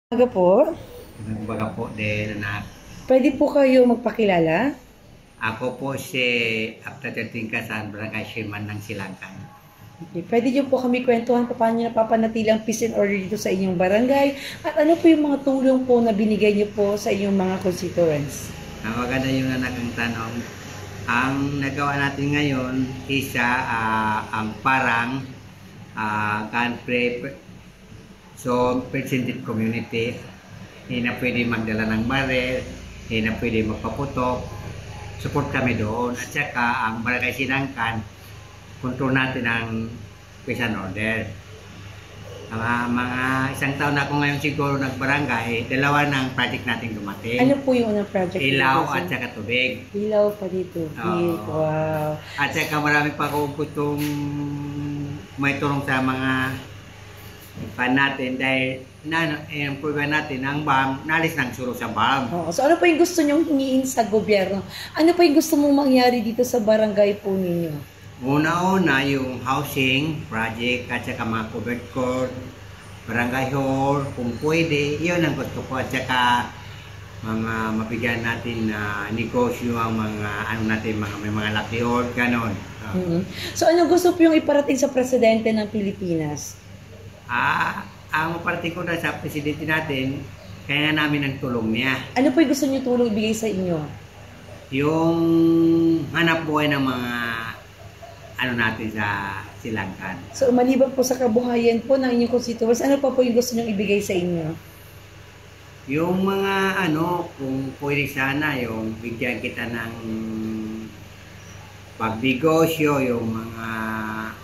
Umaga po. Nagbaga po din anak. Pwede po kayo magpakilala? Ako po si Apta Tingkasan, Barangay Chairman ng Silangkan. Okay. Pwede niyo po kami kwentuhan kung paano niyo napapanatili ang peace and order dito sa inyong barangay at ano po yung mga tulong po na binigay niyo po sa inyong mga constituents? Ang maganda yung anak ang tanong. Ang nagawa natin ngayon, isa ang parang country so percentage community. Hindi na pwede magdala ng baril, hindi na pwede magpaputok. Support kami doon. At saka ang Barangay Sinangkan, kontrol natin ang peace and order. Mga isang taon na ako ngayon siguro nagbarangay, dalawa ng project natin dumating. Ano po yung unang project? Ilaw at saka tubig. Ilaw pa dito. Wow. At saka marami pa akong gustong may tulong sa mga pan natin dahil improve natin ang BAM, nalis ng suro sa BAM. So ano pa yung gusto nyong hingiin sa gobyerno? Ano pa yung gusto mong mangyari dito sa barangay po ninyo? Una-una yung housing project at saka mga covered court, barangay hall, kung pwede, yun ang gusto ko. At saka mga mabigyan natin na negosyo ang mga ano natin, may mga lapior, ganon. So ano gusto po yung iparating sa presidente ng Pilipinas? Ang party ko na sa presidente natin, kaya nga namin ang tulong niya. Ano po yung gusto niyo tulong ibigay sa inyo? Yung hanap buhay ng mga ano natin sa Silangkan. So maliban po sa kabuhayan po ng inyong constituents, ano pa po yung gusto niyong ibigay sa inyo? Yung mga ano, kung pwede sana, yung bigyan kita ng pagnegosyo, yung mga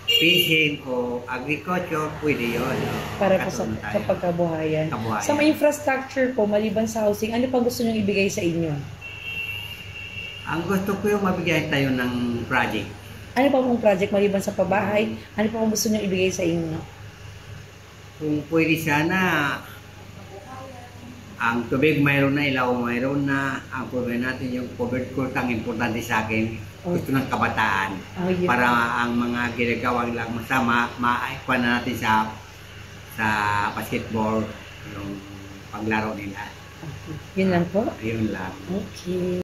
fishing o agriculture, pwede yun. Para po sa pagkabuhayan. Sa mga infrastructure po, maliban sa housing, ano pa gusto niyong ibigay sa inyo? Ang gusto ko yung mabigyan tayo ng project. Ano pa pong project maliban sa pabahay? Ano pa pong gusto niyong ibigay sa inyo? Kung pwede sana, ang tubig mayroon na, ilaw mayroon na, ang problema natin yung covered court ang importante sa akin. Gusto ng kabataan para ang mga ginagawa lang masama maikuha na natin sa basketball yung paglaro nila. Yun lang po? Yun lang. Okay.